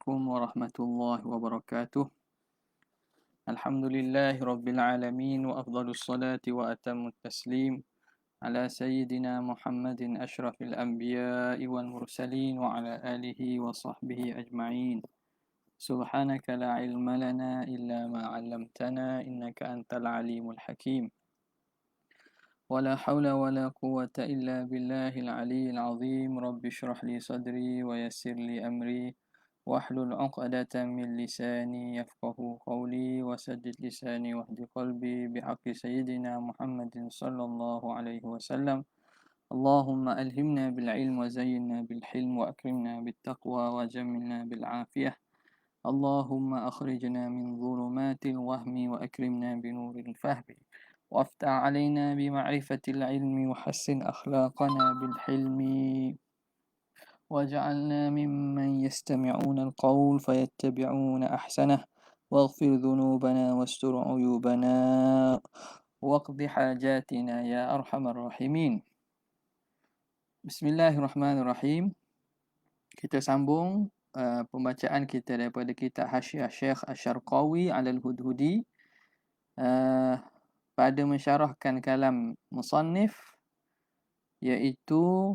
عليكم ورحمة الله وبركاته. الحمد لله رب العالمين وأفضل الصلاة وأتم التسليم على سيدنا محمد أشرف الأنبياء والمرسلين وعلى آله وصحبه أجمعين. سبحانك لا علم لنا إلا ما علمتنا إنك أنت العليم الحكيم. ولا حول ولا قوة إلا بالله العلي العظيم. رب اشرح لي صدري ويسر لي أمري واحلل عقدة من لساني يفقه قولي وسدد لساني واهد قلبي بحق سيدنا محمد صلى الله عليه وسلم. اللهم ألهمنا بالعلم وزينا بالحلم وأكرمنا بالتقوى وجملنا بالعافية. اللهم أخرجنا من ظلمات الوهم وأكرمنا بنور الفهم وافتح علينا بمعرفة العلم وحسن أخلاقنا بالحلم واجعلنا ممن يستمعون القول فيتبعون أحسنه واغفر ذنوبنا واستر عيوبنا واقض حاجاتنا يا أرحم الراحمين. Bismillahirrahmanirrahim. Kita sambung pembacaan kita daripada kitab Hasyiah Syekh Asy-Syarqawi 'ala al-Hudhudi pada mensyarahkan kalam musannif, iaitu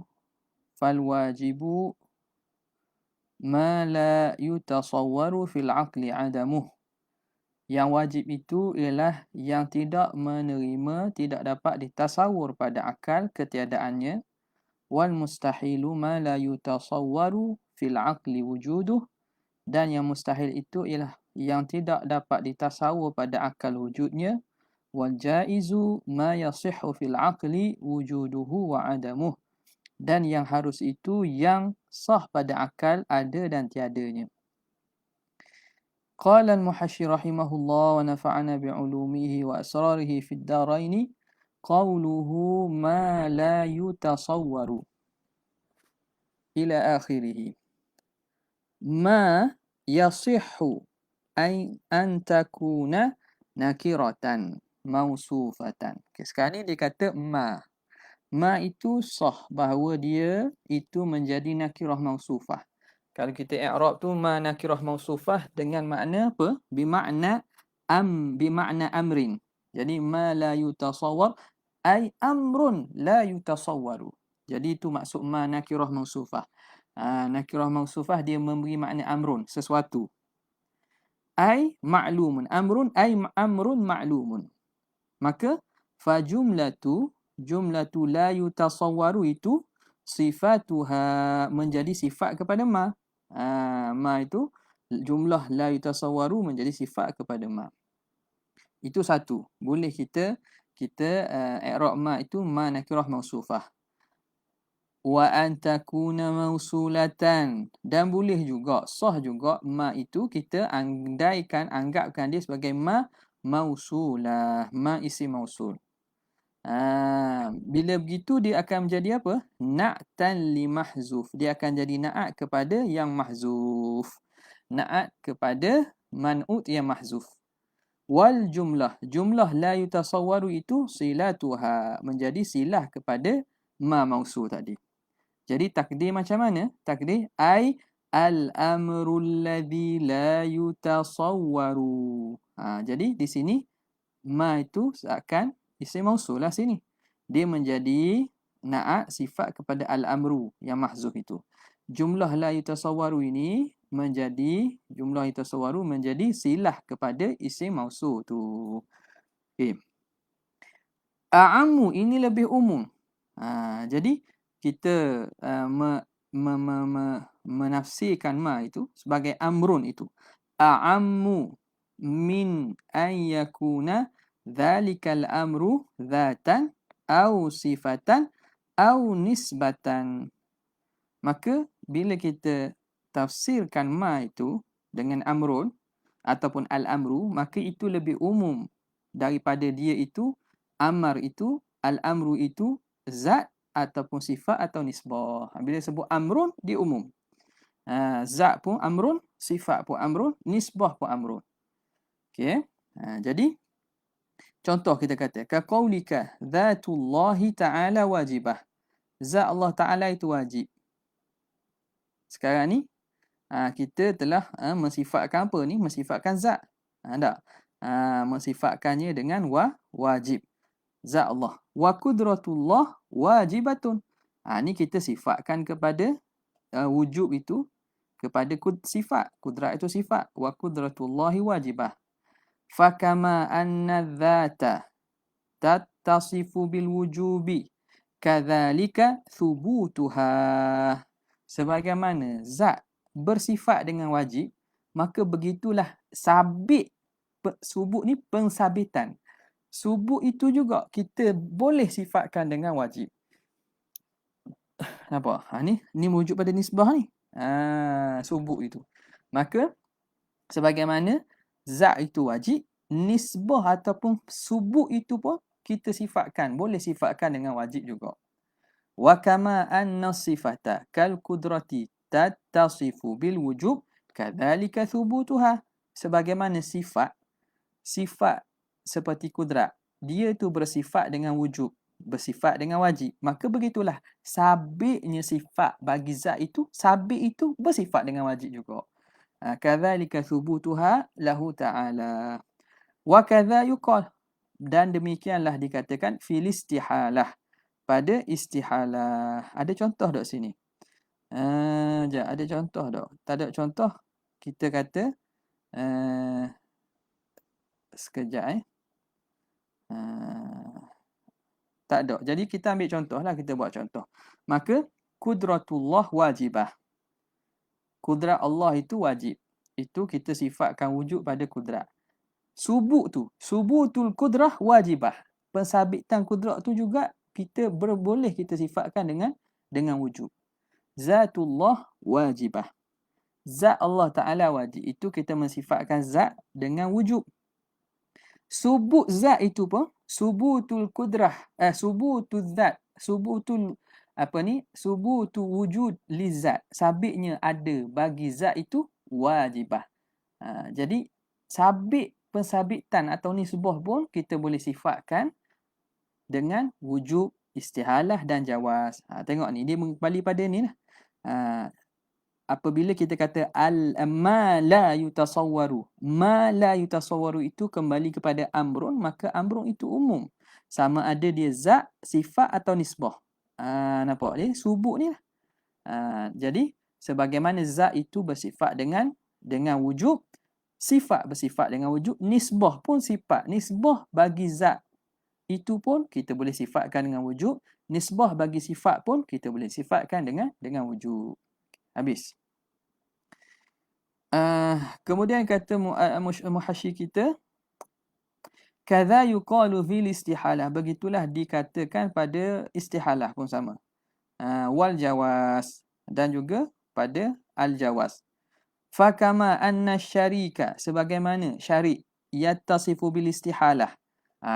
fal wajibu ma la yutasawwaru fil aqli adamuh. Yang wajib itu ialah yang tidak menerima, tidak dapat ditasawur pada akal ketiadaannya. Wal mustahilu ma la yutasawwaru fil aqli wujuduh. Dan yang mustahil itu ialah yang tidak dapat ditasawur pada akal wujudnya. Wal jaizu ma yasihhu fil aqli wujuduhu wa adamuh. Dan yang harus itu yang sah pada akal ada dan tiadanya. Qala al-Muhashshi rahimahullah wa nafa'ana bi'ulumihi wa asrarihi fid daraini qawluhu ma la yutasawwaru ila akhirih. Ma yasihhu ay an takuna nakiratan mausufatan. Okay, sekarang ni dia kata ma. Ma itu sah bahawa dia itu menjadi nakirah mausufah. Kalau kita i'rab tu ma nakirah mausufah dengan makna apa? Bimakna amrin. Jadi ma la yutasawwar ay amrun la yutasawwaru. Jadi itu maksud ma nakirah mausufah. Nakirah mausufah dia memberi makna amrun, sesuatu. Ay ma'lumun. Amrun ay amrun ma'lumun. Maka fa jumlatu la yutasawwaru itu sifatuha menjadi sifat kepada ma. Ma itu jumlah la yutasawwaru menjadi sifat kepada ma. Itu satu. Boleh kita i'rab ma itu ma nakirah mausufah. Wa an takuna mausulatan. Dan boleh juga sah juga ma itu kita anggapkan dia sebagai ma mausulah, ma isim mausul. Bila begitu dia akan menjadi apa? Na'tan li mahzuf. Dia akan jadi na'at kepada yang mahzuf. Na'at kepada man'ut yang mahzuf. Wal jumlah la yutasawwaru itu silatuha, menjadi silah kepada ma mausul tadi. Jadi takdir macam mana? Takdir ai al-amru alladhi la yutasawwaru. Jadi di sini ma itu seakan isim mausul lah sini. Dia menjadi na'at sifat kepada al-amru yang mahzuf itu. Jumlah la yutasawwaru ini menjadi silah kepada isim mausul tu. Okey. A'ammu ini lebih umum. Jadi kita menafsirkan ma itu sebagai amrun itu. A'ammu min an yakuna dhalikal amru dhatan au sifatan au nisbatan. Maka bila kita tafsirkan ma itu dengan amrun ataupun al-amru, maka itu lebih umum daripada dia itu amar itu, al-amru itu zat ataupun sifat atau nisbah. Bila sebut amrun, dia umum. Zat pun amrun, sifat pun amrun, nisbah pun amrun. Okey. Jadi contoh kita kata ka qaulika dzatullahi ta'ala wajibah. Zat Allah Ta'ala itu wajib. Sekarang ni kita telah mensifatkan apa ni? Mensifatkan zat. Tak? Mensifatkannya dengan wajib. Zat Allah. Wa qudratullah wajibatun. Ni kita sifatkan kepada wujub itu kepada sifat. Kudrat itu sifat. Wa qudratullahi wajibah. Fakama anna dhata tattasifu bil wujubi kadzalika thubutuha. Sebagaimana zat bersifat dengan wajib, maka begitulah sabit. Subut ni pengsabitan. Subut itu juga kita boleh sifatkan dengan wajib. Nampak? Ni merujuk pada nisbah ni. Subut itu. Maka sebagaimana zat itu wajib, nisbah ataupun subut itu pun kita sifatkan, boleh sifatkan dengan wajib juga. Wa kama anna sifata kal qudrati tattasifu bil wujub kadzalika thubutuha. Sebagaimana sifat seperti kudrat, dia tu bersifat dengan wujub, bersifat dengan wajib, maka begitulah sabitnya sifat bagi zat itu, sabit itu bersifat dengan wajib juga. Kadzalika thubutuha lahu ta'ala. Wa kadza yuqal, dan demikianlah dikatakan fil istihalah, pada istihalah. Ada contoh tak sini? Ada contoh tak? Tak ada contoh, kita kata sekejap tak ada. Jadi kita ambil contoh lah, kita buat contoh. Maka kudratullah wajibah. Kudrat Allah itu wajib. Itu kita sifatkan wujud pada kudrat. Subutul kudrah wajibah. Pensabitan kudrat tu juga kita boleh kita sifatkan dengan wujud. Zatullah wajibah. Zat Allah Ta'ala wajib. Itu kita mensifatkan zat dengan wujud. Subut zat itu pun subutul kudrah, subutul zat, subutul subutul wujud li zat. Sabitnya ada bagi zat itu wajibah. Jadi sabit pensabitan atau nisbah pun kita boleh sifatkan dengan wujud, istihalah dan jawaz. Tengok ni, dia kembali pada ni lah. Apabila kita kata ma la yutasawwaru, ma la yutasawwaru itu kembali kepada amrun, maka amrun itu umum. Sama ada dia zat, sifat atau nisbah. Nampak dia? Subut ni lah. Jadi, sebagaimana zat itu bersifat dengan wujud, sifat bersifat dengan wujud, nisbah pun sifat. Nisbah bagi zat itu pun kita boleh sifatkan dengan wujud. Nisbah bagi sifat pun kita boleh sifatkan dengan wujud. Habis. Kemudian kata muhasyi kita, kadza yuqalu fil istihalah. Begitulah dikatakan pada istihalah pun sama. Wal jawaz, dan juga pada al jawaz. Fakama anna syarika, sebagaimana syarik yattasifu bil istihalah.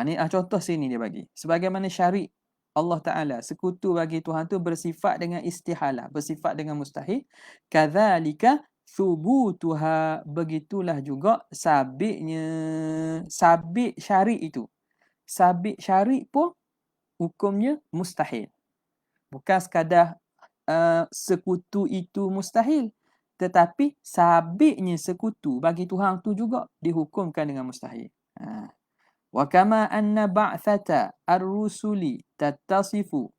Ni contoh sini dia bagi. Sebagaimana syarik Allah Ta'ala, sekutu bagi Tuhan tu bersifat dengan istihalah, bersifat dengan mustahil. Kadzalika thubutuha, begitulah juga sabitnya, sabit syarik itu. Sabit syarik pun hukumnya mustahil. Bukan sekadar sekutu itu mustahil, tetapi sabitnya sekutu bagi Tuhan tu juga dihukumkan dengan mustahil. Wa kama anna ba'thata ar-rusuli tattasifu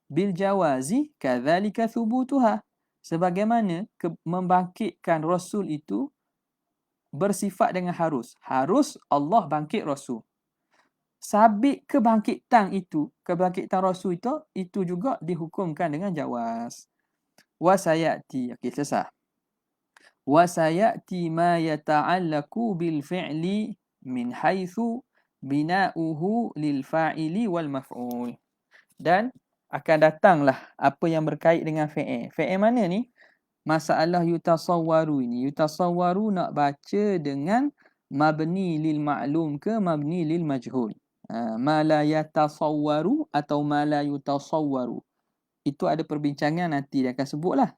bil jawazi kadzalika thubutuha. Sebagaimana membangkitkan rasul itu bersifat dengan harus. Harus Allah bangkit rasul. Sabit kebangkitan itu, kebangkitan rasul itu juga dihukumkan dengan jawaz. Wa sayati, okey selesai. Wa sayati ma yata'allaqu bil fi'li min haitsu bina'uhu lil fa'ili wal maf'ul. Dan akan datanglah apa yang berkait dengan fi'il. Fi'il mana ni? Masalah yutasawwaru ini. Yutasawwaru nak baca dengan mabni lil ma'lum ke mabni lil majhul. Ma la yatasawwaru atau ma la yutasawwaru. Itu ada perbincangan, nanti dia akan sebutlah.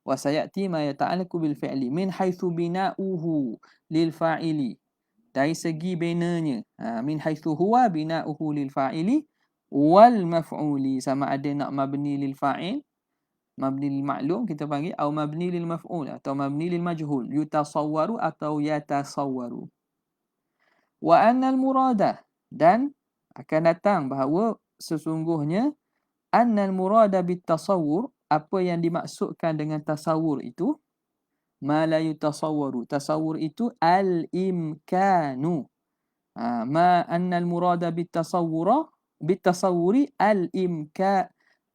Wa sayati ma yata'allaqu bil fi'li min haitsu bina'uhu lil fa'ili. Dari segi binanya, min haitsu huwa bina'uhu lil fa'ili wal maf'uli, sama ada nak mabni lil fa'il Mabni lil ma'lum kita panggil au mabni lil maf'ul atau mabni lil majhul. Yutasawwaru atau yatasawwaru. Wa annal murada, dan akan datang bahawa sesungguhnya annal murada bit tasawwur, apa yang dimaksudkan dengan tasawur itu, ma la yutasawwaru. Tasawur itu al-imkanu. Ma annal murada bit tasawwuri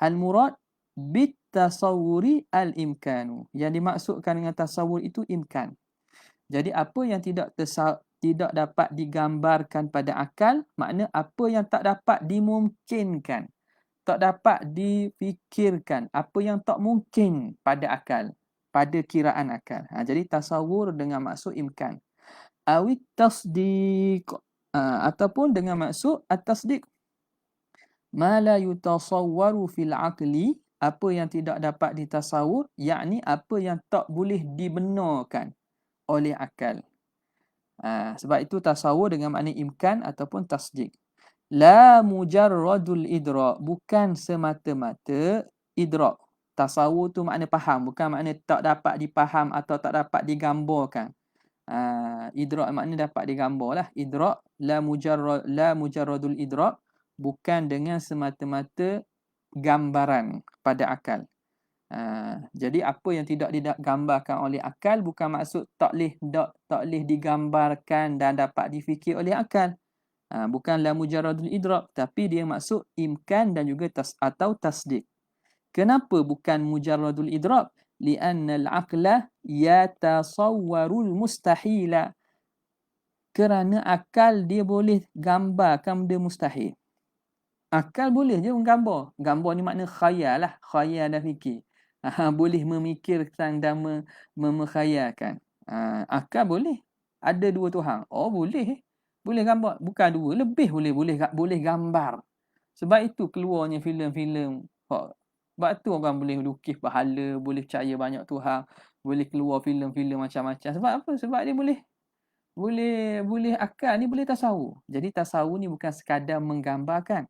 al-murad bit tasawwuri al-imkanu. Yang dimaksudkan dengan tasawur itu imkan. Jadi apa yang tidak dapat digambarkan pada akal, makna apa yang tak dapat dimungkinkan, tak dapat difikirkan, apa yang tak mungkin pada akal, pada kiraan akal. Jadi tasawur dengan maksud imkan. Awit tasdiq, ataupun dengan maksud at-tasdiq. Ma la yutasawwaru fil aqli, apa yang tidak dapat ditasawur, yakni apa yang tak boleh dibenarkan oleh akal. Sebab itu tasawur dengan makna imkan ataupun tasdiq. La mujarradul idrak, bukan semata-mata idrak. Tasawur tu makna faham, bukan makna tak dapat dipaham atau tak dapat digambarkan. Idrak makna dapat digambar lah. Idrak la mujarradul idrak, bukan dengan semata-mata gambaran pada akal. Jadi apa yang tidak digambarkan oleh akal bukan maksud tak boleh digambarkan dan dapat difikir oleh akal. Bukan la mujarradul idrak, tapi dia maksud imkan dan juga atau tasdiq. Kenapa bukan mujarradul idrak? Li'anna al-aqla yatasawwarul mustahila. Kerana akal dia boleh gambarkan benda mustahil. Akal boleh je menggambar. Gambar ni makna khayal lah. Khayal dan fikir. Boleh memikirkan dan mengkhayalkan. Akal boleh. Ada dua Tuhan. Oh boleh. Boleh gambar. Bukan dua. Lebih boleh gambar. Sebab itu keluarnya filem-filem. Sebab tu orang boleh lukis pahala. Boleh percaya banyak Tuhan. Boleh keluar filem-filem macam-macam. Sebab apa? Sebab dia boleh akal ni boleh tasawur. Jadi tasawur ni bukan sekadar menggambarkan.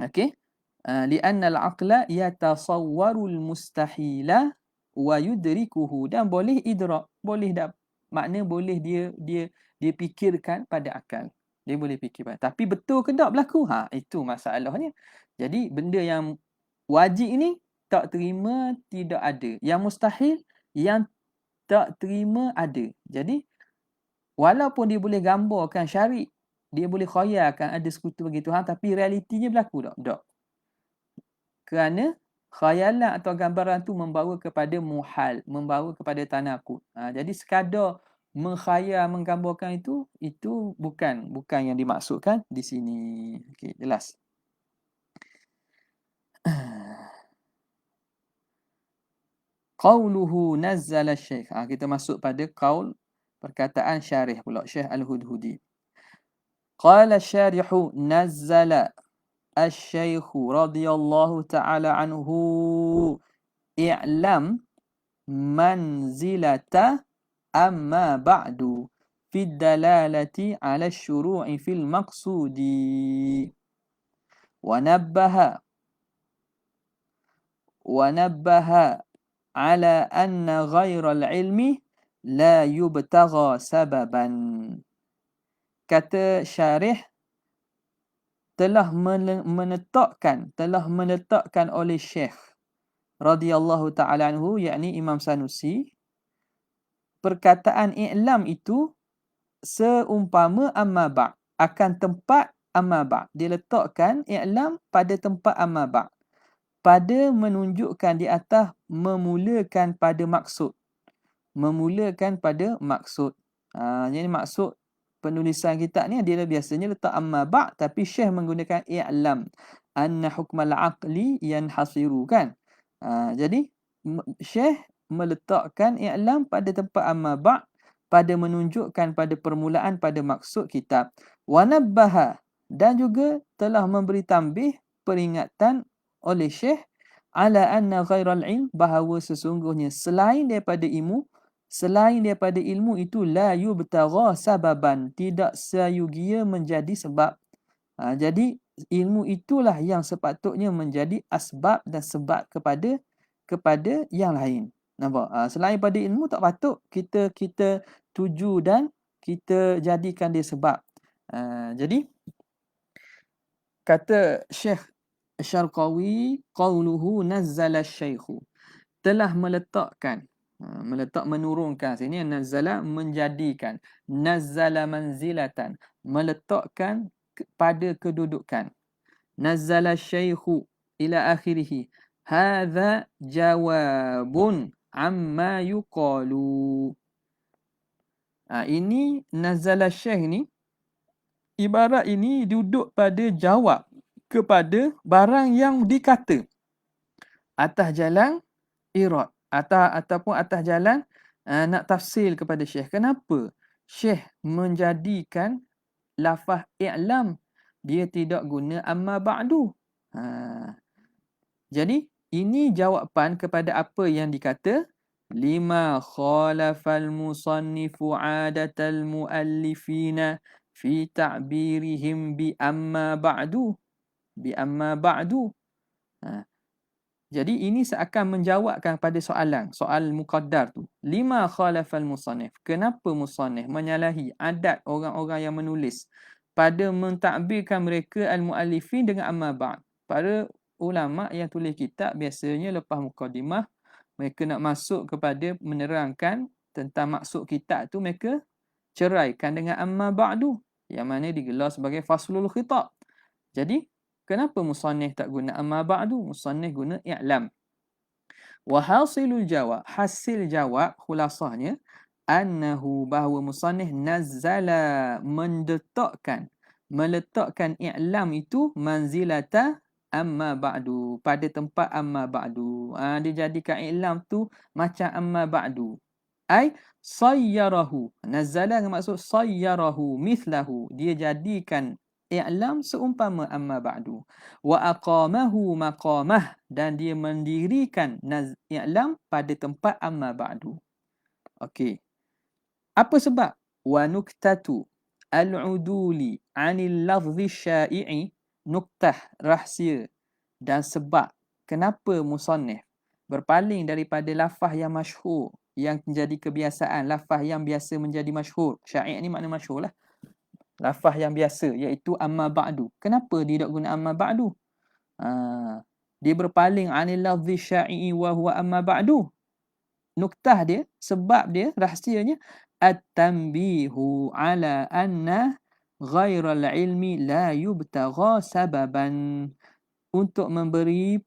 Okey. Li'anna al-aqla yatasawwarul mustahila wa yudrikuhu, dan boleh idrak, makna boleh dia fikirkan pada akal. Dia boleh fikir. Tapi betul ke tak berlaku? Itu masalahnya. Jadi benda yang wajib ni tak terima tidak ada. Yang mustahil yang tak terima ada. Jadi walaupun dia boleh gambarkan syarik, dia boleh khayalkan ada sekutu bagi Tuhan, tapi realitinya berlaku tak? Tak. Kerana khayalan atau gambaran tu membawa kepada muhal, membawa kepada tanakut. Jadi sekadar mengkhayal, menggambarkan itu bukan yang dimaksudkan di sini. Okey, jelas. Qauluhu nazzala syekh. Kita masuk pada qaul, perkataan syarih pula, Syekh Al-Hudhudi. Qala syarihu nazzala الشيخ رضي الله تعالى عنه اعلم منزلة أما بعد في الدلالة على الشروع في المقصود ونبه على أن غير العلم لا يبتغى سببا. Kata syarih, telah menetapkan oleh Syekh radhiyallahu ta'ala anhu, yakni Imam Sanusi, perkataan i'lam itu seumpama amma ba', akan tempat amma ba'. Dia letakkan i'lam pada tempat amma ba', pada menunjukkan di atas memulakan pada maksud. Jadi maksud penulisan kitab ni dia biasanya letak amma ba', tapi Syekh menggunakan i'lam anna hukmal aqli yanhasiru kan. Jadi Syekh meletakkan i'lam pada tempat amma ba', pada menunjukkan pada permulaan pada maksud kitab. Wa nabbaha, dan juga telah memberi tambih, peringatan oleh Syekh, ala anna ghairal ilm, bahawa sesungguhnya selain daripada ilmu itu la yubtagha sababan, tidak sayugia menjadi sebab. Jadi ilmu itulah yang sepatutnya menjadi asbab dan sebab kepada yang lain. Nampak? Selain pada ilmu tak patut kita tuju dan kita jadikan dia sebab. Jadi kata Syekh Syarqawi, qauluhu nazzala syaikhu, telah meletakkan, menurunkan, sini nazzala menjadikan, nazzala manzilatan meletakkan pada kedudukan, nazzala syaikhu ila akhirih, hadza jawabun amma yuqalu. Ini nazzala syaikh ni, ibarat ini duduk pada jawab kepada barang yang dikata atas jalan irad, ataupun atas jalan nak tafsir kepada Syekh. Kenapa Syekh menjadikan lafaz i'lam dia tidak guna amma ba'du? Jadi ini jawapan kepada apa yang dikata lima khalafal musannifu adatal muallifina fi ta'birihim bi amma ba'du. Jadi ini seakan menjawabkan pada soal muqaddar tu. Lima khalafal musannif. Kenapa musannif menyalahi adat orang-orang yang menulis pada mentadbirkan mereka al-muallifin dengan amma ba'd? Para ulama yang tulis kitab biasanya lepas muqaddimah mereka nak masuk kepada menerangkan tentang maksud kitab tu, mereka ceraikan dengan amma ba'du, yang mana digelar sebagai faslul khitab. Jadi kenapa musannif tak guna amma ba'du? Musannif guna i'lam. Wa hasilul jawab, hasil jawab khulasahnya annahu, bahawa musannif nazzala meletakkan i'lam itu manzilata amma ba'du, pada tempat amma ba'du. Dia jadikan i'lam tu macam amma ba'du. Ai sayyarahu, nazzala dengan maksud sayyarahu mithlahu, dia jadikan i'lam seumpama amma ba'du. Wa aqamahu maqamah, dan dia mendirikan i'lam pada tempat amma ba'du. Okey. Apa sebab? Wa nuktatu al-uduli 'anil lafzi syai'i, nuktah rahsia dan sebab kenapa musannif berpaling daripada lafaz yang masyhur, yang menjadi kebiasaan, lafaz yang biasa menjadi masyhur. Syai' ni makna masyhur lah. Lafaz yang biasa iaitu amma ba'du. Kenapa dia tak guna amma ba'du? Dia berpaling 'anil lafzi syai'i wa huwa amma ba'du. Nuktah dia, sebab dia, rahsianya at-tanbihu ala anna ghairal ilmi la yubtagha sababan, untuk memberi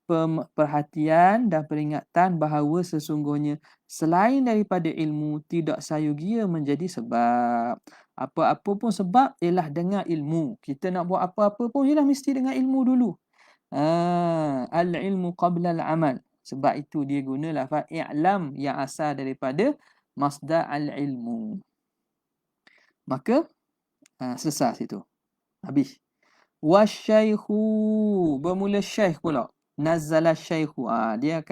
perhatian dan peringatan bahawa sesungguhnya selain daripada ilmu tidak sayugia menjadi sebab. Apa-apa pun sebab ialah dengan ilmu. Kita nak buat apa-apa pun ialah mesti dengan ilmu dulu. Al-ilmu qabla al-amal. Sebab itu dia guna lafaz i'lam yang asal daripada masdar al-ilmu. Maka selesai situ. Habis. Wasyaikhu, bermula syaikh pula. Nazzala syaikhu. Dia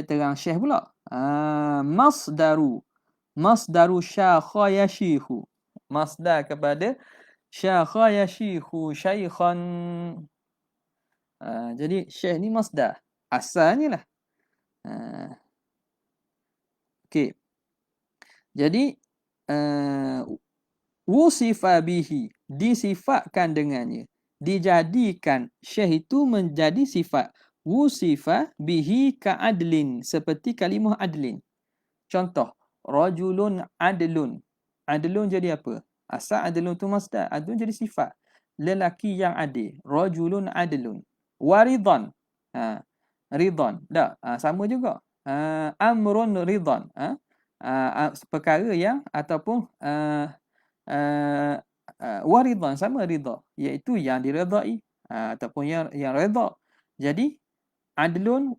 terang syaikh pula. Masdaru syakha yashikhu. Masdar kepada syakha yashikhu syaikhan. Jadi syaikh ni masdar. Asalnya lah. Okey. Jadi wusifa bihi, disifatkan dengannya, dijadikan syekh itu menjadi sifat. Wusifa bihi ka'adlin, seperti kalimah adlin. Contoh, rajulun adlun. Adlun jadi apa? Asal adlun tu masdar, adlun jadi sifat. Lelaki yang adil. Rajulun adlun. Waridhan. Ridhan. Tak, sama juga. Amrun ridhan. Perkara yang ataupun waridhan, sama ridha, iaitu yang diredai ataupun yang redha. Jadi adlun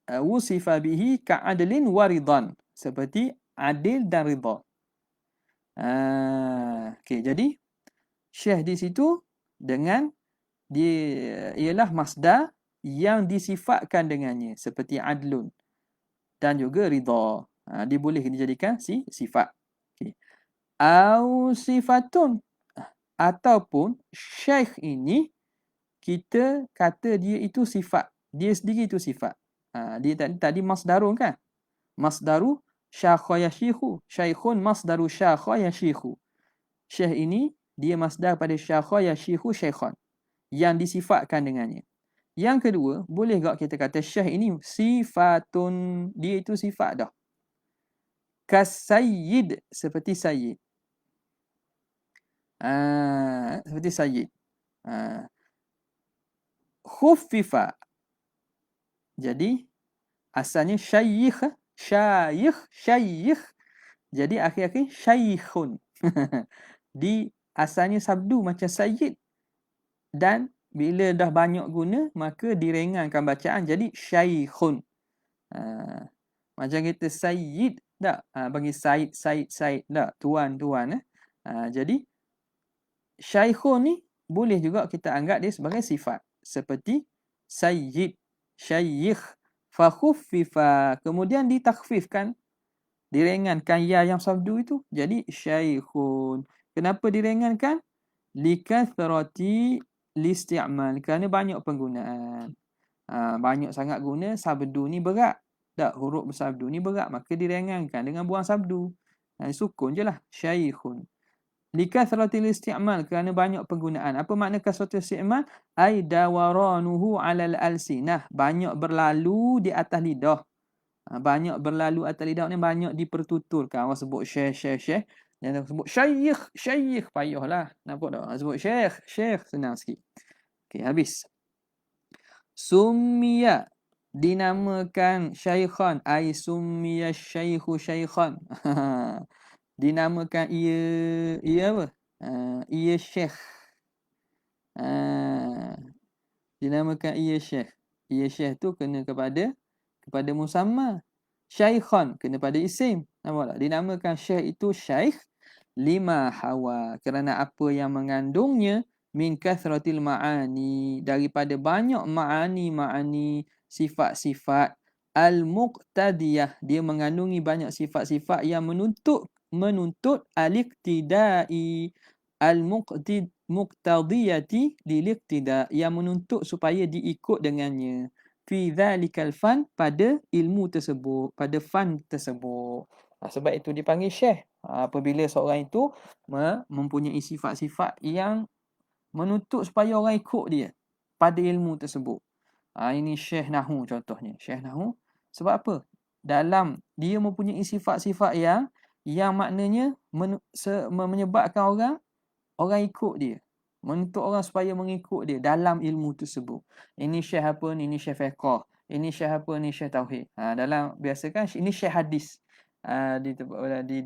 wusifa bihi ka'adlin waridhan, seperti adil dan ridha. Okey, jadi syekh di situ dengan dia ialah masdar yang disifatkan dengannya, seperti adlun dan juga ridha. Dia boleh dijadikan sifat. Okey. Au sifatun, ataupun syekh ini kita kata dia itu sifat. Dia sendiri itu sifat. Dia tadi masdarun kan? Masdaru syakha yasyikhu. Syaikhun masdaru syakha yasyikhu. Syekh ini dia masdar pada syakha yasyikhu syaikhan, yang disifatkan dengannya. Yang kedua, boleh tak kita kata syekh ini sifatun, dia itu sifat dah. Kasayyid, seperti sayyid. Seperti sayyid. Khuffifa. Jadi asalnya syayikh, syayikh. Jadi akhir-akhir syaikhun. Di asalnya sabdu macam sayyid, dan bila dah banyak guna maka direngankan bacaan jadi syaikhun. Macam kita sayyid tak? Bagi said tak? Tuan. Jadi syaikhun ni boleh juga kita anggap dia sebagai sifat. Seperti sayyid, syayikh, fa khuffifa, kemudian ditakhfifkan, direngankan ya yang sabdu itu jadi syaikhun. Kenapa direngankan? Likathrati listi'mal, kerana banyak penggunaan. Banyak sangat guna sabdu ni berat. Tak, huruf bersabdu ni berat, maka direngankan dengan buang sabdu. Sukun je lah, syaikhun. Likathratil isti'mal, kerana banyak penggunaan. Apa makna kasratul isti'mal? Ai dawaranuhu 'alal alsinah, banyak berlalu di atas lidah. Banyak berlalu atas lidah ni banyak dipertuturkan. Orang sebut syekh. Yang sebut syekh payahlah. Nampak tak? Sebut syekh senang sikit. Okey, habis. Summiya, dinamakan syaikhan, ai summiya syaikhu syaikhan. Dinamakan ia apa? Ia syekh. Dinamakan ia syekh. Ia syekh tu kena kepada musamma. Syaikhan kena pada isim. Nampak tak? Dinamakan syekh itu syekh lima hawa, kerana apa yang mengandungnya, min kathratil ma'ani, daripada banyak ma'ani, sifat-sifat, al-muqtadiyah, dia mengandungi banyak sifat-sifat yang menuntut al-iqtidai, al-muqtadiyati lil-iqtida, yang menuntut supaya diikut dengannya, fi dhalikal fan, pada ilmu tersebut, pada fan tersebut. Sebab itu dipanggil syekh. Apabila seorang itu mempunyai sifat-sifat yang menuntut supaya orang ikut dia pada ilmu tersebut. Ini syekh nahu contohnya. Syekh nahu sebab apa? Dalam dia mempunyai sifat-sifat yang maknanya menyebabkan orang ikut dia. Menuntut orang supaya mengikut dia dalam ilmu tersebut. Ini syekh apa ni? Ini syekh fiqh. Ini syekh apa ni? Syekh tauhid. Dalam biasa kan ini syekh hadis. Di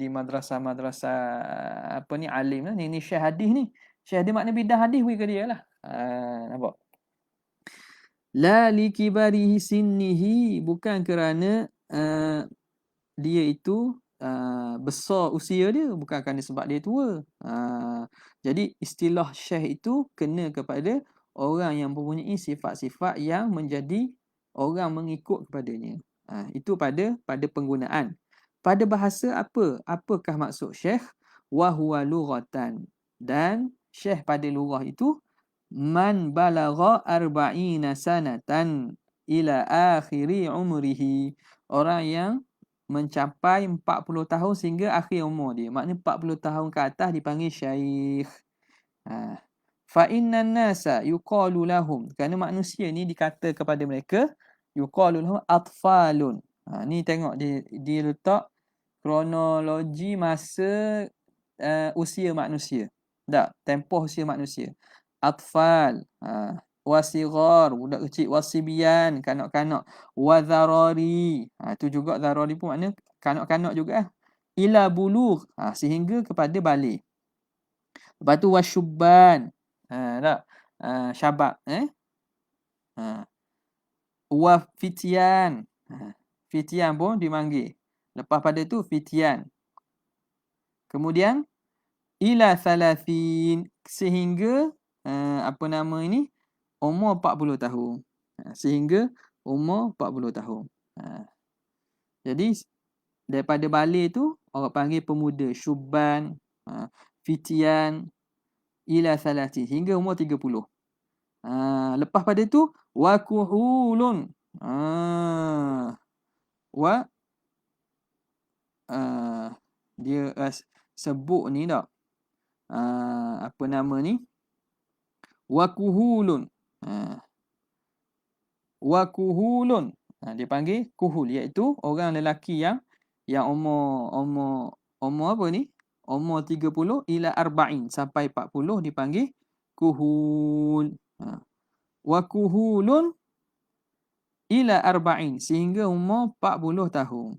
madrasah apa ni, alim lah. Ni syekh hadis ni. Syekh hadis makna bidah hadis ke dia lah. Nampak? La li kibarihi sinnihi, bukan kerana dia itu besar usia dia, bukan kerana sebab dia tua. Jadi istilah syekh itu kena kepada orang yang mempunyai sifat-sifat yang menjadi orang mengikut kepadanya. Itu pada penggunaan. Pada bahasa apa? Apakah maksud syekh? Wa huwa lughatan. Dan syekh pada lughah itu man balagha arba'ina sanatan ila akhiri umrihi. Orang yang mencapai 40 tahun sehingga akhir umur dia. Maknanya 40 tahun ke atas dipanggil syaikh. Fa innan nasa yuqalu lahum, kerana manusia ni dikata kepada mereka yuqalu lahum atfalun. Ni tengok dia letak kronologi masa usia manusia. Tak, tempoh usia manusia. Atfal, wasighar, budak kecil, wasibian, kanak-kanak, wadharari. Itu juga dharari pun makna kanak-kanak juga. Ila bulugh, sehingga kepada balik. Lepas tu wasyubban. Tak? Syabab, wa fitian. Fitian pun dipanggil. Lepas pada tu fitian. Kemudian ila thalathin, sehingga apa nama ini, umur 40 tahun. Sehingga umur 40 tahun. Jadi daripada balik tu orang panggil pemuda, syubban, fitian, ila thalathin, hingga umur 30. Lepas pada itu wa kuhulun. Ah, wa ah, dia sebut ni tak? Apa nama ni? Wa kuhulun. Wa kuhulun. Dia panggil kuhul, iaitu orang lelaki yang umur apa ni? Umur 30 ila arba'in sampai 40 dipanggil kuhul. Wa kuhulun ila arba'in sehingga umur 40 tahun.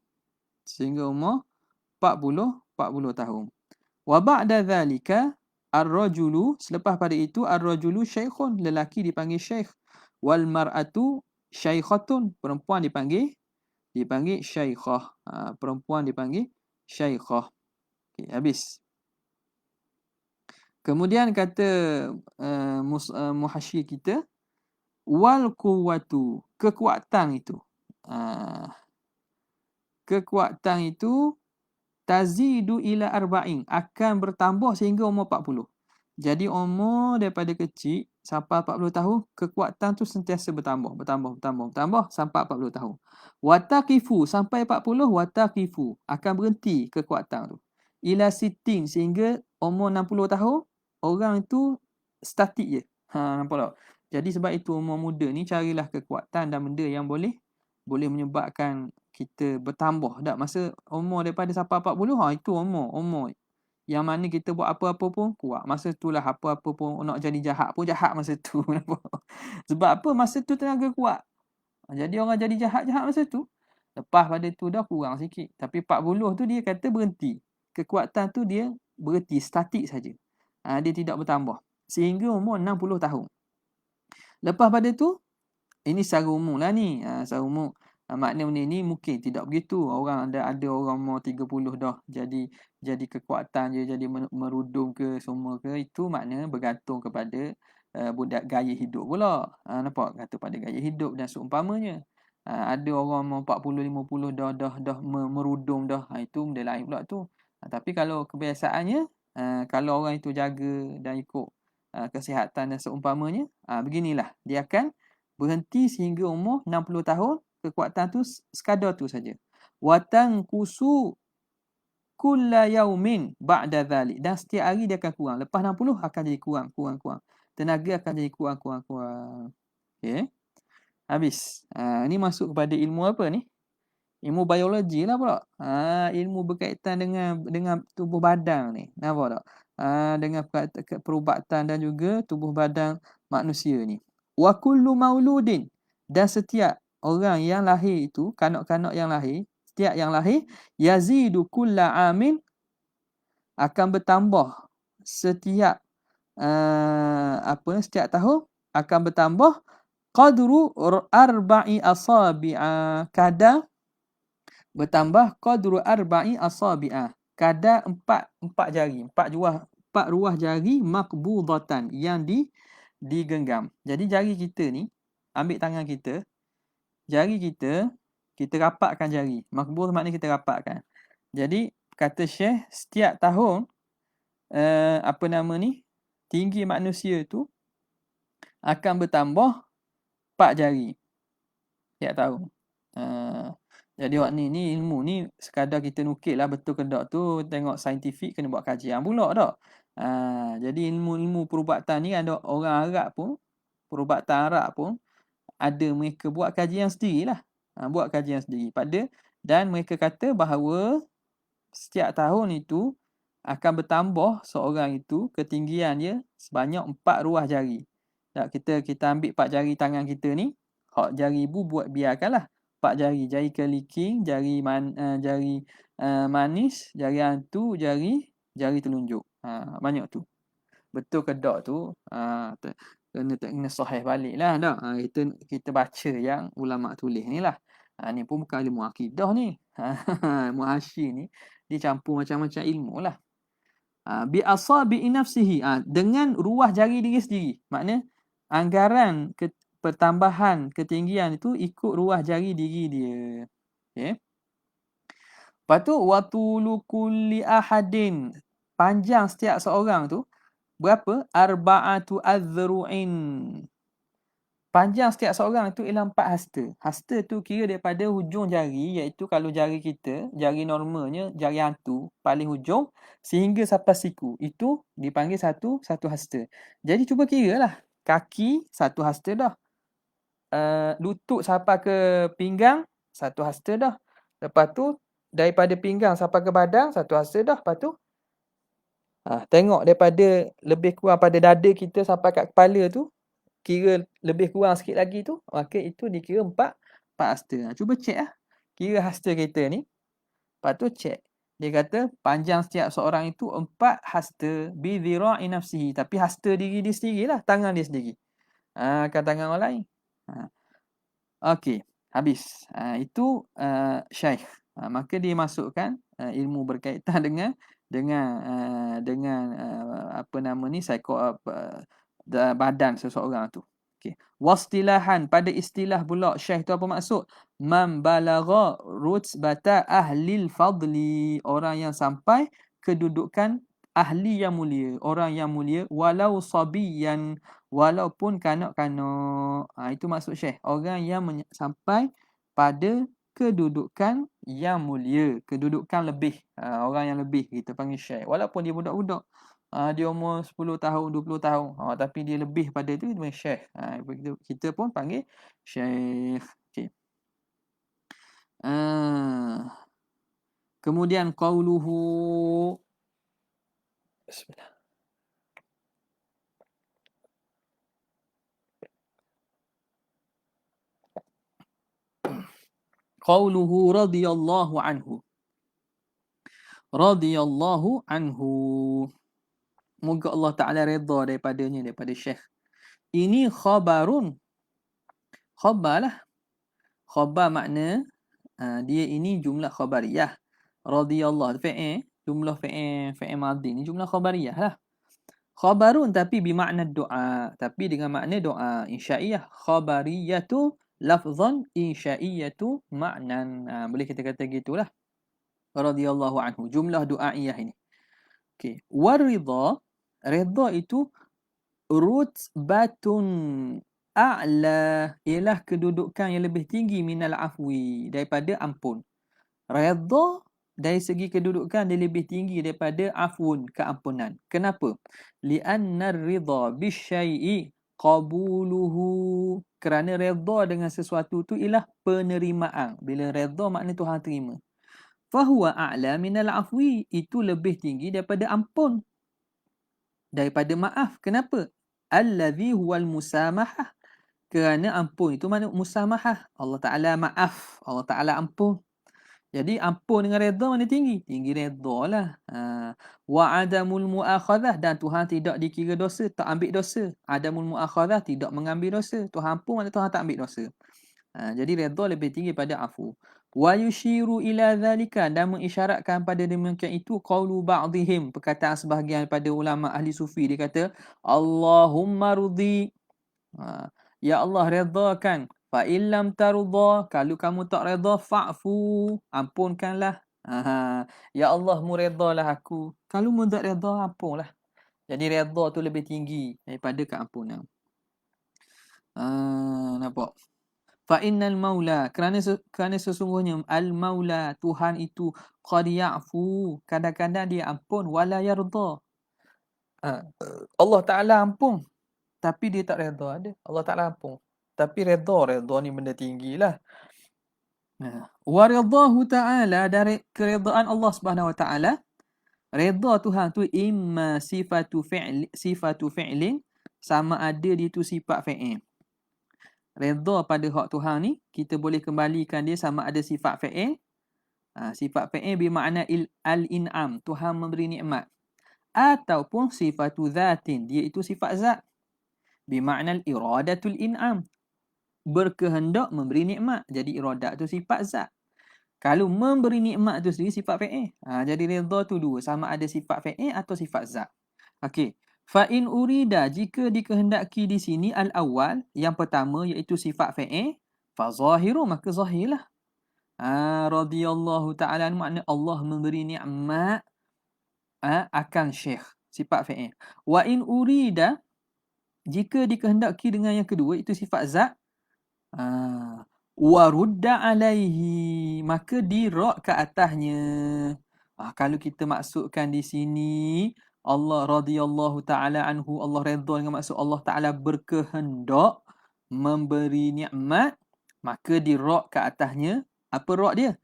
Sehingga umur 40 tahun. Wa ba'da dhalika ar-rajulu, selepas pada itu ar-rajulu syekhun, lelaki dipanggil syekh, wal mar'atu syaikhatun, perempuan dipanggil syaikhah. Perempuan dipanggil syaikhah. Okey, habis. Kemudian kata muhasyir kita, wal quwwatu, kekuatan itu. Kekuatan itu tazidu ila arba'in, akan bertambah sehingga umur 40. Jadi umur daripada kecil sampai 40 tahun, kekuatan tu sentiasa bertambah sampai 40 tahun. Wataqifu, sampai 40, wataqifu, akan berhenti kekuatan tu. Ila sitin, sehingga umur 60 tahun, orang itu statik je. Nampak tak? Jadi sebab itu umur muda ni carilah kekuatan dan benda yang boleh menyebabkan kita bertambah. Tak, masa umur daripada sampai 40, itu umur yang mana kita buat apa-apa pun kuat. Masa itulah apa-apa pun nak jadi jahat pun jahat masa tu. Sebab apa? Masa tu tenaga kuat. Jadi orang jadi jahat-jahat masa tu. Lepas pada tu dah kurang sikit. Tapi 40 tu dia kata berhenti. Kekuatan tu dia berhenti, statik saja. Dia tidak bertambah. Sehingga umur 60 tahun. Lepas pada tu, ini secara umum lah ni. Secara umum. Makna benda ni mungkin tidak begitu. Orang ada orang umur 30 dah jadi kekuatan je, jadi merudum ke semua ke, itu makna bergantung kepada budak gaya hidup pula. Nampak? Gantung pada gaya hidup dan seumpamanya. Ada orang umur 40 50 dah merudum dah. Itu benda lain pula tu. Tapi kalau kebiasaannya, kalau orang itu jaga dan ikut kesihatan dan seumpamanya, beginilah dia akan berhenti sehingga umur 60 tahun. Kekuatan tu sekadar tu saja. Watan kusu kulla yaumin ba'da dhalik, dan setiap hari dia akan kurang. Lepas 60 akan jadi kurang. Tenaga akan jadi kurang. Okey. Habis. Ni masuk kepada ilmu apa ni? Ilmu biologi lah pula. Ilmu berkaitan dengan tubuh badan ni. Nampak tak? Dengan perubatan dan juga tubuh badan manusia ni. Wa kullu mauludin, dan setiap orang yang lahir itu, kanak-kanak yang lahir, setiap yang lahir, yazidu kulla amin, akan bertambah setiap setiap tahun akan bertambah qadru arba'i asabi'a, kadar bertambah qadru arba'i asabi'a, kadar empat jari, empat ruas jari, maqbudatan, yang digenggam. Jadi jari kita ni, ambil tangan kita, jari kita rapatkan jari. Maqbud maknanya kita rapatkan. Jadi kata Syekh, setiap tahun tinggi manusia tu akan bertambah 4 jari setiap tahun. Jadi ni ilmu ni sekadar kita nukil lah, betul ke tak tu tengok saintifik, kena buat kajian pula tak. Jadi ilmu perubatan ni ada orang Arab pun, perubatan Arab pun ada mereka buat kajian sendirilah. Buat kajian sendiri dan mereka kata bahawa setiap tahun itu akan bertambah seorang itu ketinggian dia sebanyak 4 ruas jari. Tak, kita ambil 4 jari tangan kita ni, hak jari ibu buat biarkanlah 4 jari, jari kelingking, jari manis, jari hantu, jari telunjuk. Banyak tu. Betul ke tak tu? Kena sahih baliklah dak. Kita baca yang ulama tulis ni lah. Ni pun bukan ilmu akidah ni. Muhasyir ni dicampur macam-macam ilmu lah. Bi asabi nafsihi, dengan ruas jari diri sendiri. Makna anggaran pertambahan ketinggian itu ikut ruas jari diri dia. Okey. Lepas tu watulu kulli ahadin, panjang setiap seorang tu berapa? Arba'atu azru'in. Panjang setiap seorang itu ialah 4 hasta. Hasta tu kira daripada hujung jari, iaitu kalau jari kita, jari normalnya, jari hantu, paling hujung, sehingga sampai siku. Itu dipanggil satu hasta. Jadi cuba kira lah. Kaki, satu hasta dah. Lutut sampai ke pinggang, satu hasta dah. Lepas tu, daripada pinggang sampai ke badan, satu hasta dah. Lepas tu, tengok daripada lebih kurang pada dada kita sampai kat kepala tu, kira lebih kurang sikit lagi tu, maka itu dikira 4 hasta. Cuba cek lah. Kira hasta kita ni. Lepas tu cek. Dia kata panjang setiap seorang itu 4 hasta bi dhira'i nafsihi. Tapi hasta diri dia sendirilah, tangan dia sendiri. Kan tangan orang lain. Okey, habis. Itu Syekh. Maka dia masukkan ilmu berkaitan dengan apa nama ni, badan seseorang tu. Okey. Wastilahan, pada istilah pula Syekh tu apa maksud? Man balagha rutbata ahlil fadli, orang yang sampai kedudukan ahli yang mulia, orang yang mulia, walau sabiyan, walaupun kanak-kanak. Itu maksud Syekh, orang yang sampai pada kedudukan yang mulia, kedudukan lebih, orang yang lebih kita panggil Syekh, walaupun dia budak-budak. Dia umur 10 tahun, 20 tahun. Tapi dia lebih pada tu, dia panggil Syekh. Kita pun panggil Syekh. Okay. Kemudian qauluhu. Bismillah. Qauluhu radhiyallahu anhu. Radhiyallahu anhu. Moga Allah Ta'ala redha daripadanya, daripada Syekh. Ini khabarun. Khabar lah. Khabar makna dia ini jumlah khabariyah. Radhiyallahu fi'il, jumlah fi'il madhi ni jumlah khabariyah lah. Khabarun tapi bermakna doa, tapi dengan makna doa. Insya'iyah. Khabariyatu lafzan, insya'iyatu maknan. Boleh kita kata gitulah. Radhiyallahu anhu. Jumlah doaiyah ini. Okey. Waridha, redha itu rutbatun a'la, ialah kedudukan yang lebih tinggi minal afwi, daripada ampun. Redha dari segi kedudukan dia lebih tinggi daripada afun, keampunan. Kenapa? Li'anna ridha bisyai'i qabuluhu, kerana redha dengan sesuatu tu ialah penerimaan. Bila redha makna Tuhan terima. Fahuwa a'la minal afwi, itu lebih tinggi daripada ampun, daripada maaf. Kenapa? Allazi huwal musamahah, kerana ampun itu makna musamahah. Allah Ta'ala maaf, Allah Ta'ala ampun. Jadi ampun dengan redha mana tinggi? Tinggi redha lah. Wa adamul muakhadhah, dan Tuhan tidak dikira dosa, tak ambil dosa. Adamul muakhadhah, tidak mengambil dosa. Tuhan ampun mana Tuhan tak ambil dosa. Jadi redha lebih tinggi pada afu. Wa yushiru ila dhalika, dan mengisyaratkan pada demikian itu qaulu ba'dihim, perkataan sebahagian pada ulama ahli sufi. Dia kata Allahumma rudi, ya Allah redakan. Fa illam tarda, kalau kamu tak redha, fa'fu, ampunkanlah. Ya Allah mu redalah aku, kalau mu tak redha, ampunlah. Jadi redha tu lebih tinggi daripada keampunan. Nampak? Fa innal maula, kerana sesungguhnya al maula, Tuhan itu, qad ya'fu, kadang-kadang dia ampun, wala yarda. Allah Ta'ala ampun, tapi dia tak redha. Ada Allah Ta'ala ampun, tapi redha ni benda tinggilah. Wa ridahu ta'ala, dari keredaan Allah Subhanahu wa ta'ala. Redha Tuhan tu imma sifatu fi'lin, sama ada dia tu sifat fi'il. Redha pada hak Tuhan ni, kita boleh kembalikan dia sama ada sifat fi'il. Sifat fi'il bermakna al-in'am, Tuhan memberi nikmat. Ataupun sifatu zatin, dia itu sifat zat. Bermakna al-iradatul in'am, berkehendak memberi nikmat. Jadi iradat tu sifat zat. Kalau memberi nikmat tu sendiri sifat fi'il. Jadi redha tu dua, sama ada sifat fi'il atau sifat zat. Okey. Fa in urida, jika dikehendaki di sini al-awwal, yang pertama iaitu sifat fi'il, fa zahiru, maka zahirlah. Radhiyallahu ta'ala, makna Allah memberi nikmat akan Syekh, sifat fi'il. Wa in urida, Jika dikehendaki dengan yang kedua, itu sifat zat, wa rudda alaihi, maka dirok ke atasnya. Kalau kita maksudkan di sini Allah radhiyallahu taala anhu, Allah redha dengan maksud Allah taala berkehendak memberi nikmat, maka dirok ke atasnya. Apa rok dia?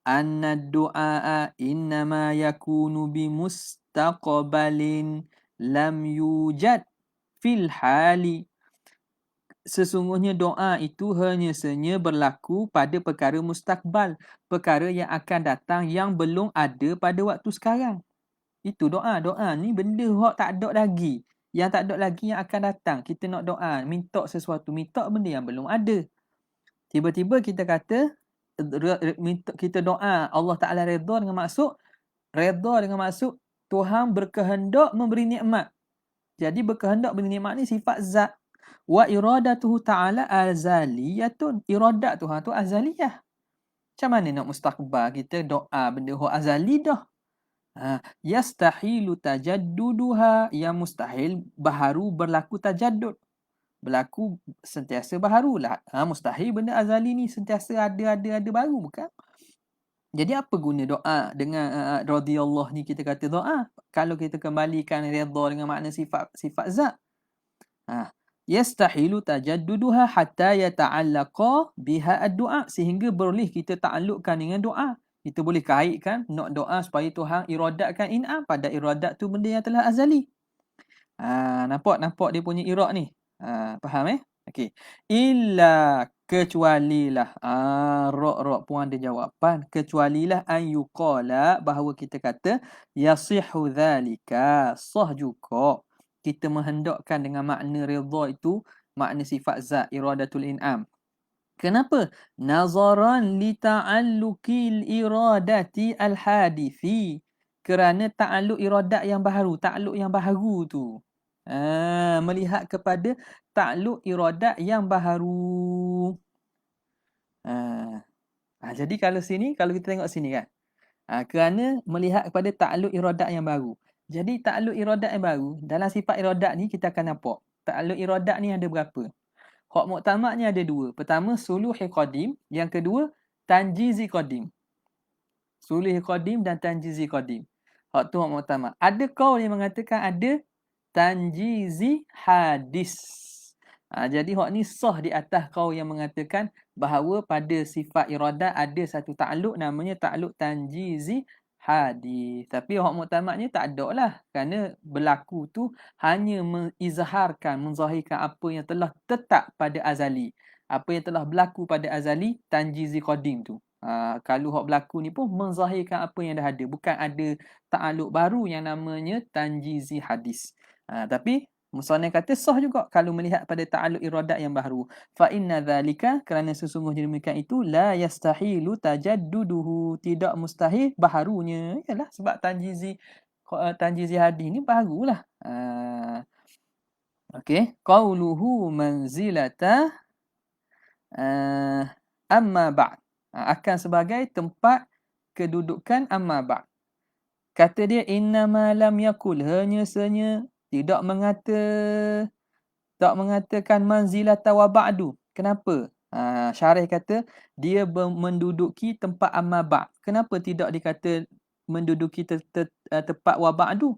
Anna du'a innama yakunu bimustaqbalin lam yujad fil hali. Sesungguhnya doa itu hanya saja berlaku pada perkara mustakbal, perkara yang akan datang yang belum ada pada waktu sekarang. Itu doa. Doa ni benda hak tak ada lagi. Yang tak ada lagi yang akan datang. Kita nak doa, minta sesuatu, minta benda yang belum ada. Tiba-tiba kita kata minta, kita doa Allah Taala redha dengan maksud Tuhan berkehendak memberi nikmat. Jadi berkehendak memberi nikmat ni sifat zat. Wa iradatuhu ta'ala azaliyatun. Iradat Tuhan tu azaliyah. Macam mana nak mustaqbal kita doa benda yang azali dah? Yastahilu tajadduduha. Yang mustahil baharu berlaku tajaddud. Berlaku sentiasa baharulah. Mustahil benda azali ni sentiasa ada baru, bukan? Jadi apa guna doa dengan radhiyallahu ni kita kata doa? Kalau kita kembalikan redha dengan makna sifat zat. Yastahilu tajadduduha hatta yata'allaqa biha ad-du'a, sehingga boleh kita ta'alluqkan dengan doa. Kita boleh kaitkan nak doa supaya Tuhan iradatkan in'am pada iradat tu benda yang telah azali. Nampak dia punya irad ni. Faham okey. Illa, kecualilah. Ra' pun ada jawapan. Kecualilah an yuqala, bahawa kita kata yasihu dhalika, sah juga kita menghendakkan dengan makna redha itu makna sifat zat, iradatul in'am. Kenapa? Nazaran li ta'alluqil iradati al-hadithi. Kerana ta'alluq iradat yang baharu, ta'alluq yang baharu tu. Melihat kepada ta'alluq iradat yang baharu. Jadi kalau kita tengok sini kan. Kerana melihat kepada ta'alluq iradat yang baru. Jadi ta'alluq iradat yang baru, dalam sifat iradat ni kita akan nampak. Ta'alluq iradat ni ada berapa? Hak muktamad ni ada dua. Pertama, suluhi qadim. Yang kedua, tanjizi qadim. Suluhi qadim dan tanjizi qadim. Hak tu hak muktamad. Ada kaul yang mengatakan ada tanjizi hadis. Jadi hak ni sah di atas kaul yang mengatakan bahawa pada sifat iradat ada satu ta'alluq namanya ta'alluq tanjizi hadis. Tapi hak muktamadnya tak ada lah. Kerana berlaku tu hanya menzahirkan apa yang telah tetap pada azali. Apa yang telah berlaku pada azali, tanjizi qadim tu. Kalau hak berlaku ni pun menzahirkan apa yang dah ada. Bukan ada ta'alluq baru yang namanya tanjizi hadis. Tapi musannif kata sah juga kalau melihat pada ta'alluq iradat yang baru. Fa inna dzalika, kerana sesungguhnya demikian itu, la yastahilu tajadduduhu, tidak mustahil baharunya. Yalah, sebab tanjizi hadis ni barulah. Okey, qauluhu manzilata amma ba'd. Akan sebagai tempat kedudukan amma ba'd. Kata dia innama lam yakul, hanya saja tidak mengatakan manzilata wa ba'du. Kenapa? Syarih kata dia menduduki tempat amma ba'. Kenapa tidak dikata menduduki tempat wa ba'du?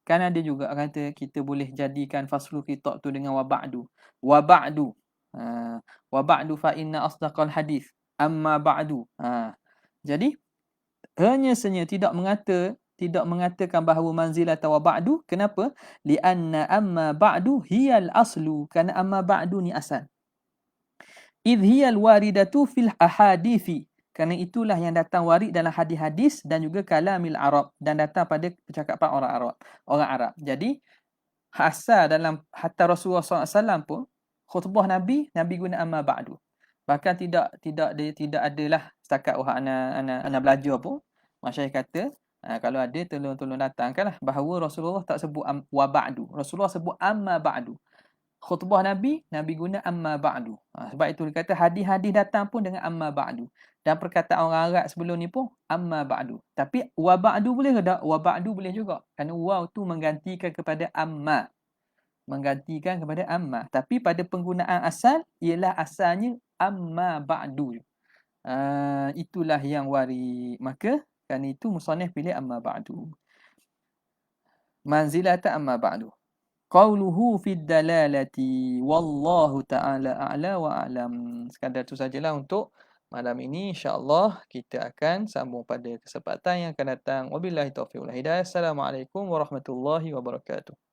Kan ada juga kata kita boleh jadikan faslu khitab tu dengan wa ba'du. Wa ba'du. Wa ba'du fa inna asdaqal hadis. Amma ba'du. Jadi hanya saja tidak mengatakan bahawa manzilat wa ba'du. Kenapa? Lianna amma ba'du hiyal aslu. Kerana amma ba'du ni asal. Idh hiyal waridatu fil ahadithi. Kerana itulah yang datang warid dalam hadis-hadis dan juga kalamil Arab. Dan datang pada percakapan orang Arab. Jadi, asal dalam hatta Rasulullah SAW pun, khutbah Nabi guna amma ba'du. Bahkan tidak adalah setakat anak belajar pun. Masyarakat kata, kalau ada tolong datangkanlah bahawa Rasulullah tak sebut wa ba'du. Rasulullah sebut amma ba'du. Khutbah Nabi guna amma ba'du. Sebab itu dia kata hadis-hadis datang pun dengan amma ba'du. Dan perkataan orang Arab sebelum ni pun amma ba'du. Tapi wa ba'du boleh ke tak? Wa ba'du boleh juga. Kerana waw tu menggantikan kepada amma. menggantikan kepada amma. Tapi pada penggunaan asal ialah asalnya amma ba'du. Itulah yang warid. Maka kerana itu musannif pilih amma ba'du. Manzilata amma ba'du. Qauluhu fid dalalati wallahu ta'ala a'la wa a'lam. Sekadar itu sajalah untuk malam ini. InsyaAllah kita akan sambung pada kesempatan yang akan datang. Wabillahi taufiq wal hidayah. Assalamualaikum warahmatullahi wabarakatuh.